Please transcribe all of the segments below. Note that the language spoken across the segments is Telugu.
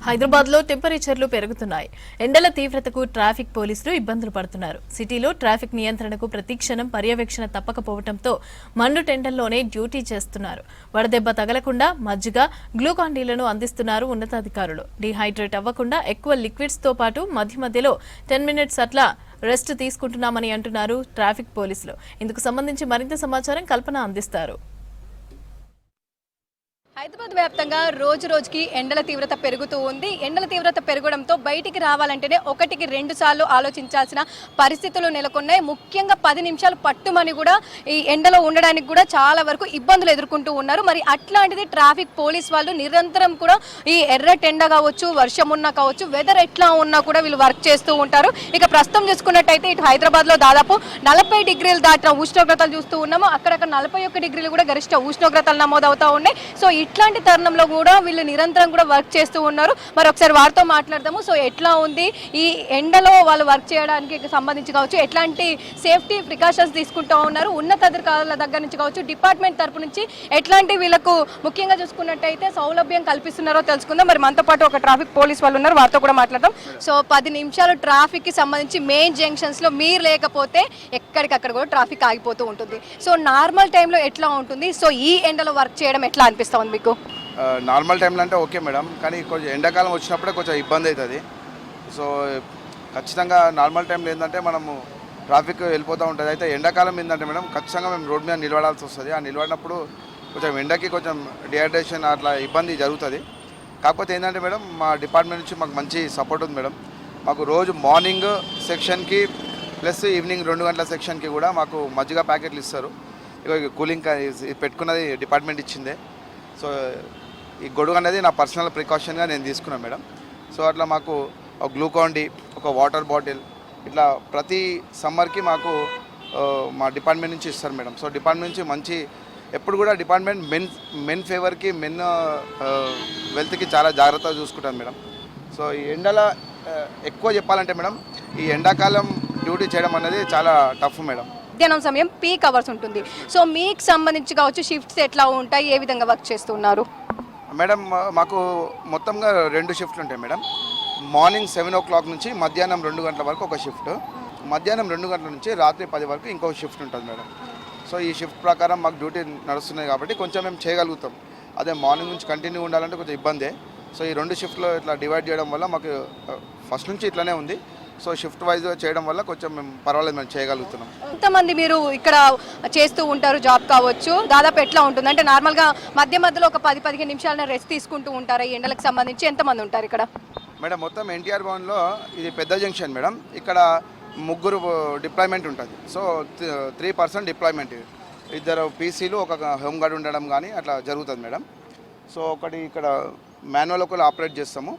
హైదరాబాద్లో టెంపరేచర్లు పెరుగుతున్నాయి. ఎండల తీవ్రతకు ట్రాఫిక్ పోలీసులు ఇబ్బందులు పడుతున్నారు. సిటీలో ట్రాఫిక్ నియంత్రణకు ప్రతిక్షణం పర్యవేక్షణ తప్పకపోవడంతో మండు టెండల్లోనే డ్యూటీ చేస్తున్నారు. వడదెబ్బ తగలకుండా మజ్జిగ, గ్లూకాన్ డీలను అందిస్తున్నారు ఉన్నతాధికారులు. డీహైడ్రేట్ అవ్వకుండా ఎక్కువ లిక్విడ్స్ తో పాటు మధ్య మధ్యలో 10 మినిట్స్ అట్లా రెస్ట్ తీసుకుంటున్నామని అంటున్నారు ట్రాఫిక్ పోలీసులు. ఇందుకు సంబంధించి మరింత సమాచారం కల్పన అందిస్తారు. హైదరాబాద్ వ్యాప్తంగా రోజు రోజుకి ఎండల తీవ్రత పెరుగుతూ ఉంది. ఎండల తీవ్రత పెరగడంతో బయటికి రావాలంటేనే ఒకటికి 2 సార్లు ఆలోచించాల్సిన పరిస్థితులు నెలకొన్నాయి. ముఖ్యంగా 10 నిమిషాలు పట్టుమని కూడా ఈ ఎండలో ఉండడానికి కూడా చాలా వరకు ఇబ్బందులు ఎదుర్కొంటూ ఉన్నారు. మరి అట్లాంటిది ట్రాఫిక్ పోలీస్ వాళ్ళు నిరంతరం కూడా ఈ ఎర్రటి ఎండ కావచ్చు, వర్షం ఉన్నా కావచ్చు, వెదర్ ఎట్లా ఉన్నా కూడా వీళ్ళు వర్క్ చేస్తూ ఉంటారు. ఇక ప్రస్తుతం చూసుకున్నట్టయితే ఇటు హైదరాబాద్లో దాదాపు 40 డిగ్రీలు దాటిన ఉష్ణోగ్రతలు చూస్తూ ఉన్నాము. అక్కడక్కడ 41 డిగ్రీలు కూడా గరిష్ట ఉష్ణోగ్రతలు నమోదవుతూ ఉన్నాయి. సో ఇట్లాంటి తరుణంలో కూడా వీళ్ళు నిరంతరం కూడా వర్క్ చేస్తూ ఉన్నారు. మరి ఒకసారి వారితో మాట్లాడదాము. సో ఎట్లా ఉంది ఈ ఎండలో వాళ్ళు వర్క్ చేయడానికి సంబంధించి కావచ్చు, ఎట్లాంటి సేఫ్టీ ప్రికాషన్స్ తీసుకుంటూ ఉన్నారు, ఉన్నతాధికారుల దగ్గర నుంచి కావచ్చు, డిపార్ట్మెంట్ తరపు నుంచి ఎట్లాంటి వీళ్ళకు ముఖ్యంగా చూసుకున్నట్టయితే సౌలభ్యం కల్పిస్తున్నారో తెలుసుకుందాం. మరి మనతో పాటు ఒక ట్రాఫిక్ పోలీస్ వాళ్ళు ఉన్నారు, వారితో కూడా మాట్లాడదాం. సో 10 నిమిషాలు ట్రాఫిక్ కి సంబంధించి మెయిన్ జంక్షన్స్ లో మీరు లేకపోతే ఎక్కడికక్కడ కూడా ట్రాఫిక్ ఆగిపోతూ ఉంటుంది. సో నార్మల్ టైంలో ఎట్లా ఉంటుంది? సో ఈ ఎండలో వర్క్ చేయడం ఎట్లా అనిపిస్తుంది మీకు? నార్మల్ టైంలో అంటే ఓకే మేడం, కానీ కొంచెం ఎండాకాలం వచ్చినప్పుడే కొంచెం ఇబ్బంది అవుతుంది. సో ఖచ్చితంగా నార్మల్ టైంలో ఏంటంటే మనము ట్రాఫిక్ వెళ్ళిపోతూ ఉంటుంది. అయితే ఎండాకాలం ఏంటంటే మేడం ఖచ్చితంగా మేము రోడ్ మీద నిలబడాల్సి వస్తుంది. ఆ నిలబడినప్పుడు కొంచెం ఎండకి కొంచెం డిహైడ్రేషన్ అట్లా ఇబ్బంది జరుగుతుంది. కాకపోతే ఏంటంటే మేడం మా డిపార్ట్మెంట్ నుంచి మాకు మంచి సపోర్ట్ ఉంది మేడం. మాకు రోజు మార్నింగ్ సెక్షన్కి ప్లస్ ఈవినింగ్ 2 గంటల సెక్షన్కి కూడా మాకు మజ్జిగ ప్యాకెట్లు ఇస్తారు. ఇక కూలింగ్ పెట్టుకున్నది డిపార్ట్మెంట్ ఇచ్చిందే. సో ఈ గొడుగు అనేది నా పర్సనల్ ప్రికాషన్గా నేను తీసుకున్నాను మేడం. సో అట్లా మాకు ఒక గ్లూకాన్ డి, ఒక వాటర్ బాటిల్ ఇట్లా ప్రతి సమ్మర్కి మాకు మా డిపార్ట్మెంట్ నుంచి ఇస్తారు మేడం. సో డిపార్ట్మెంట్ నుంచి మంచి ఎప్పుడు కూడా డిపార్ట్మెంట్ మెన్ ఫేవర్కి, మెన్ వెల్త్కి చాలా జాగ్రత్తగా చూసుకుంటాను మేడం. సో ఈ ఎండల ఎక్కువ చెప్పాలంటే మేడం ఈ ఎండాకాలం డ్యూటీ చేయడం అనేది చాలా టఫ్ మేడం. మధ్యాహ్నం సమయం పీక్ అవర్స్ ఉంటుంది. సో మీకు సంబంధించి కావచ్చు షిఫ్ట్స్ ఎట్లా ఉంటాయి, ఏ విధంగా వర్క్ చేస్తున్నారు? మేడం మాకు మొత్తంగా 2 షిఫ్ట్లు ఉంటాయి మేడం. మార్నింగ్ 7 o'clock నుంచి మధ్యాహ్నం 2 గంటల వరకు ఒక షిఫ్ట్, మధ్యాహ్నం 2 గంటల నుంచి రాత్రి 10 వరకు ఇంకొక షిఫ్ట్ ఉంటుంది మేడం. సో ఈ షిఫ్ట్ ప్రకారం మాకు డ్యూటీ నడుస్తున్నాయి కాబట్టి కొంచెం మేము చేయగలుగుతాం. అదే మార్నింగ్ నుంచి కంటిన్యూ ఉండాలంటే కొంచెం ఇబ్బందే. సో ఈ 2 షిఫ్ట్లో ఇట్లా డివైడ్ చేయడం వల్ల మాకు ఫస్ట్ నుంచి ఇట్లానే ఉంది. సో షిఫ్ట్ వైజ్ చేయడం వల్ల కొంచెం మేము పర్వాలేదు, మేము చేయగలుగుతున్నాం. ఎంతమంది మీరు ఇక్కడ చేస్తూ ఉంటారు జాబ్ కావచ్చు, దాదాపు ఎట్లా ఉంటుంది అంటే నార్మల్గా మధ్యలో ఒక 10-15 నిమిషాల రెస్ట్ తీసుకుంటూ ఉంటారా? ఈ ఎండలకు సంబంధించి ఎంతమంది ఉంటారు ఇక్కడ? మేడం మొత్తం ఎన్టీఆర్ భవన్లో ఇది పెద్ద జంక్షన్ మేడం. ఇక్కడ 3 డిప్లాయ్మెంట్ ఉంటుంది. సో 3% డిప్లాయ్మెంట్, 2 పీసీలు, ఒక హోంగార్డ్ ఉండడం కానీ అట్లా జరుగుతుంది మేడం. సో ఒకటి ఇక్కడ మాన్యువల్ ఒకళ్ళు ఆపరేట్ చేస్తాము.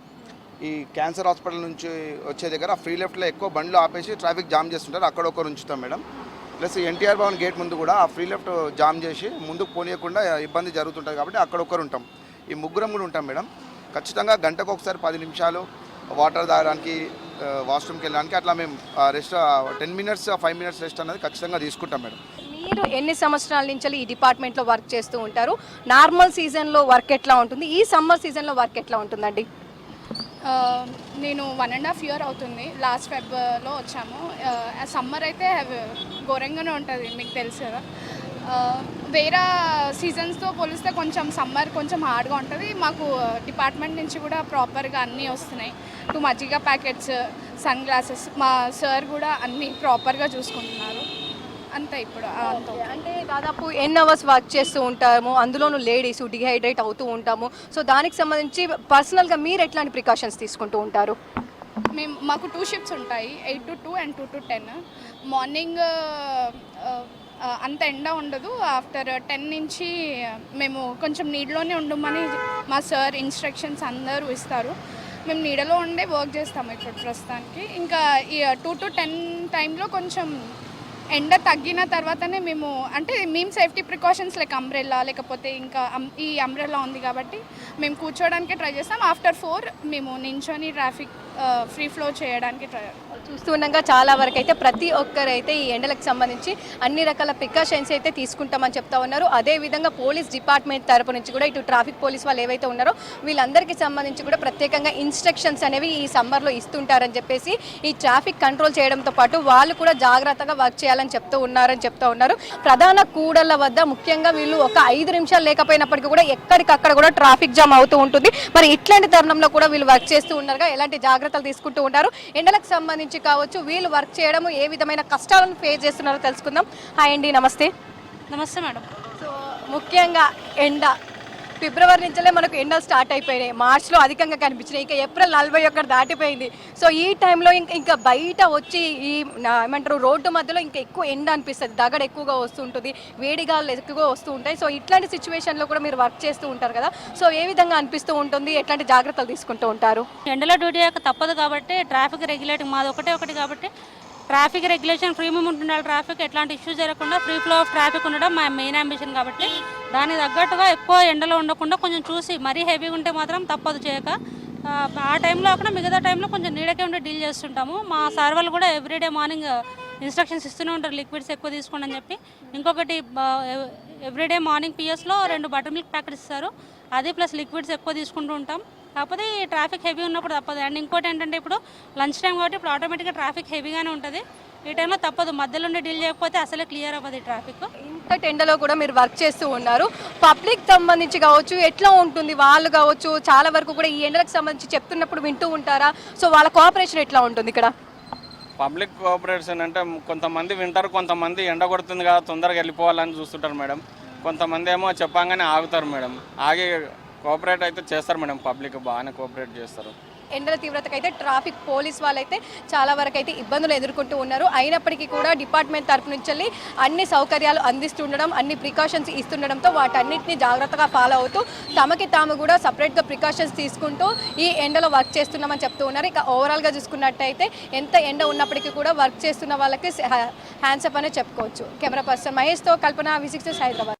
ఈ క్యాన్సర్ హాస్పిటల్ నుంచి వచ్చే దగ్గర ఫ్రీ లెఫ్ట్లో ఎక్కువ బండ్లు ఆపేసి ట్రాఫిక్ జామ్ చేస్తుంటారు, అక్కడ ఒకరు ఉంచుతాం madam. Plus NTR Bhavan gate ముందు కూడా ఆ ఫ్రీ లెఫ్ట్ జామ్ చేసి ముందుకు పోనీయకుండా ఇబ్బంది జరుగుతుంటుంది కాబట్టి అక్కడ ఒకరు ఉంటాం. ఈ 3 కూడా ఉంటాం మేడం. ఖచ్చితంగా గంటకు ఒకసారి 10 నిమిషాలు వాటర్ తాగడానికి, వాష్రూమ్కి వెళ్ళడానికి అట్లా మేము రెస్ట్ 10 మినిట్స్ 5 మినిట్స్ రెస్ట్ అనేది ఖచ్చితంగా తీసుకుంటాం మేడం. మీరు ఎన్ని సంవత్సరాల నుంచి ఈ డిపార్ట్మెంట్లో వర్క్ చేస్తూ ఉంటారు? నార్మల్ సీజన్లో వర్క్ ఎట్లా ఉంటుంది, ఈ సమ్మర్ సీజన్లో వర్క్ ఎట్లా ఉంటుందండి? నేను 1.5 year అవుతుంది. లాస్ట్ ఫెబ్లో వచ్చాము. సమ్మర్ అయితే ఘోరంగానే ఉంటుంది, మీకు తెలుసు కదా. వేరే సీజన్స్తో పోలిస్తే కొంచెం సమ్మర్ కొంచెం హార్డ్గా ఉంటుంది. మాకు డిపార్ట్మెంట్ నుంచి కూడా ప్రాపర్గా అన్నీ వస్తున్నాయి. 2 మజ్జిగ ప్యాకెట్స్, సన్ గ్లాసెస్, మా సార్ కూడా అన్నీ ప్రాపర్గా చూసుకుంటున్నారు. అంతే. ఇప్పుడు అంటే దాదాపు ఎన్ని అవర్స్ వర్క్ చేస్తూ ఉంటాము, అందులోనూ లేడీస్ డిహైడ్రేట్ అవుతూ ఉంటాము. సో దానికి సంబంధించి పర్సనల్గా మీరు ఎట్లాంటి ప్రికాషన్స్ తీసుకుంటూ ఉంటారు? మాకు 2 షిఫ్ట్స్ ఉంటాయి, 8 to 2 and 2 to 10. మార్నింగ్ అంత ఎండ ఉండదు. ఆఫ్టర్ 10 నుంచి మేము కొంచెం నీడలోనే ఉండమని మా సార్ ఇన్స్ట్రక్షన్స్ అందరూ ఇస్తారు. మేము నీడలో ఉండే వర్క్ చేస్తాము ఇప్పుడు ప్రస్తుతానికి. ఇంకా ఈ 2 to 10 టైంలో కొంచెం ఎండ తగ్గిన తర్వాతనే మేము సేఫ్టీ ప్రికాషన్స్ లైక్ అంబ్రెల్లా, లేకపోతే ఇంకా ఈ అంబ్రెల్లా ఉంది కాబట్టి మేము కూర్చోవడానికే ట్రై చేస్తాం. ఆఫ్టర్ 4 మేము నించొని ట్రాఫిక్ ఫ్రీ ఫ్లో చేయడానికి ట్రై. చూస్తుండగా చాలా వరకు అయితే ప్రతి ఒక్కరైతే ఈ ఎండలకు సంబంధించి అన్ని రకాల ప్రికాషన్స్ అయితే తీసుకుంటామని చెప్తా ఉన్నారు. అదేవిధంగా పోలీస్ డిపార్ట్మెంట్ తరపు నుంచి కూడా ఇటు ట్రాఫిక్ పోలీస్ వాళ్ళు ఏవైతే ఉన్నారో వీళ్ళందరికీ సంబంధించి కూడా ప్రత్యేకంగా ఇన్స్ట్రక్షన్స్ అనేవి ఈ సమ్మర్లో ఇస్తుంటారని చెప్పేసి ఈ ట్రాఫిక్ కంట్రోల్ చేయడంతో పాటు వాళ్ళు కూడా జాగ్రత్తగా వర్క్ చేయాలని చెప్తూ ఉన్నారు. ప్రధాన కూడళ్ల వద్ద ముఖ్యంగా వీళ్ళు ఒక 5 నిమిషాలు లేకపోయినప్పటికీ కూడా ఎక్కడికక్కడ కూడా ట్రాఫిక్ జామ్ అవుతూ ఉంటుంది. మరి ఇట్లాంటి తరుణంలో కూడా వీళ్ళు వర్క్ చేస్తూ ఉన్నారుగా ఎలాంటి జాగ్రత్తలు తీసుకుంటూ ఉంటారు, ఎండలకు సంబంధించి కావచ్చు వీళ్ళు వర్క్ చేయడం ఏ విధమైన కష్టాలను ఫేస్ చేస్తున్నారో తెలుసుకుందాం. హాయ్ అండి, నమస్తే. నమస్తే మేడం. సో ముఖ్యంగా ఎండ ఫిబ్రవరి నుంచే మనకు ఎండలు స్టార్ట్ అయిపోయినాయి, మార్చ్లో అధికంగా కనిపించినాయి, ఇంకా ఏప్రిల్ 41 దాటిపోయింది. సో ఈ టైంలో ఇంకా బయట వచ్చి ఈ ఏమంటారు రోడ్డు మధ్యలో ఇంకా ఎక్కువ ఎండ అనిపిస్తుంది, దగడ ఎక్కువగా వస్తుంటుంది, వేడిగాలు ఎక్కువగా వస్తూ ఉంటాయి. సో ఇట్లాంటి సిచ్యువేషన్లో కూడా మీరు వర్క్ చేస్తూ ఉంటారు కదా, సో ఏ విధంగా అనిపిస్తూ ఉంటుంది, ఎట్లాంటి జాగ్రత్తలు తీసుకుంటూ ఉంటారు? ఎండలో డ్యూటీ యొక్క తప్పదు కాబట్టి ట్రాఫిక్ రెగ్యులేటింగ్ మాది ఒకటి కాబట్టి ట్రాఫిక్ రెగ్యులేషన్ ఫ్రీ మూవ్మెంట్ ఉండాలి, ట్రాఫిక్ ఎట్లాంటి ఇష్యూస్ జరగకుండా ఫ్రీ ఫ్లో ఆఫ్ ట్రాఫిక్ ఉండడం మా మెయిన్ అంబిషన్ కాబట్టి దానికి తగ్గట్టుగా ఎక్కువ ఎండలో ఉండకుండా కొంచెం చూసి మరీ హెవీగా ఉంటే మాత్రం తప్పదు చేయక ఆ టైంలో కాకుండా మిగతా టైంలో కొంచెం నీడకే ఉండి డీల్ చేస్తుంటాము. మా సార్ వాళ్ళు కూడా ఎవ్రీడే మార్నింగ్ ఇన్స్ట్రక్షన్స్ ఇస్తూనే ఉంటారు, లిక్విడ్స్ ఎక్కువ తీసుకోండి అని చెప్పి. ఇంకొకటి ఎవ్రీడే మార్నింగ్ పిఎస్లో 2 బటర్ మిల్క్ ప్యాకెట్స్ ఇస్తారు, అది ప్లస్ లిక్విడ్స్ ఎక్కువ తీసుకుంటూ ఉంటాం. కాకపోతే ఈ ట్రాఫిక్ హెవీ ఉన్నప్పుడు తప్పదు. అండ్ ఇంకోటి ఏంటంటే ఇప్పుడు లంచ్ టైం కాబట్టి ఇప్పుడు ఆటోమేటిక్గా ట్రాఫిక్ హెవీగానే ఉంటుంది. ఈ టైంలో తప్పదు, మధ్యలో ఉండి డీల్ చేయకపోతే అసలే క్లియర్ అవ్వదు ఈ ట్రాఫిక్. ఇంత ఎండలో కూడా మీరు వర్క్ చేస్తూ ఉన్నారు, పబ్లిక్ సంబంధించి కావచ్చు ఎట్లా ఉంటుంది, వాళ్ళు కావచ్చు చాలా వరకు కూడా ఈ ఎండలకు సంబంధించి చెప్తున్నప్పుడు వింటూ ఉంటారా? సో వాళ్ళ కోఆపరేషన్ ఎట్లా ఉంటుంది ఇక్కడ? పబ్లిక్ కోఆపరేషన్ అంటే కొంతమంది వింటారు, కొంతమంది ఎండ కొడుతుంది కదా తొందరగా వెళ్ళిపోవాలని చూస్తుంటారు మేడం. కొంతమంది ఏమో చెప్పంగానే ఆగుతారు మేడం, ఆగి కోఆపరేట్ అయితే చేస్తారు మేడం. పబ్లిక్ బాగానే కోఆపరేట్ చేస్తారు. ఎండల తీవ్రతకైతే ట్రాఫిక్ పోలీస్ వాళ్ళైతే చాలా వరకు అయితే ఇబ్బందులు ఎదుర్కొంటూ ఉన్నారు. అయినప్పటికీ కూడా డిపార్ట్మెంట్ తరపు నుంచి వెళ్ళి అన్ని సౌకర్యాలు అందిస్తుండడం, అన్ని ప్రికాషన్స్ ఇస్తుండడంతో వాటన్నిటిని జాగ్రత్తగా ఫాలో అవుతూ తమకి తాము కూడా సపరేట్గా ప్రికాషన్స్ తీసుకుంటూ ఈ ఎండలో వర్క్ చేస్తున్నామని చెప్తూ ఉన్నారు. ఇక ఓవరాల్గా చూసుకున్నట్టయితే ఎంత ఎండ ఉన్నప్పటికీ కూడా వర్క్ చేస్తున్న వాళ్ళకి హ్యాండ్స్ అప్ అనే చెప్పుకోవచ్చు. కెమెరా పర్సన్ మహేష్తో కల్పన, V6 హైదరాబాద్.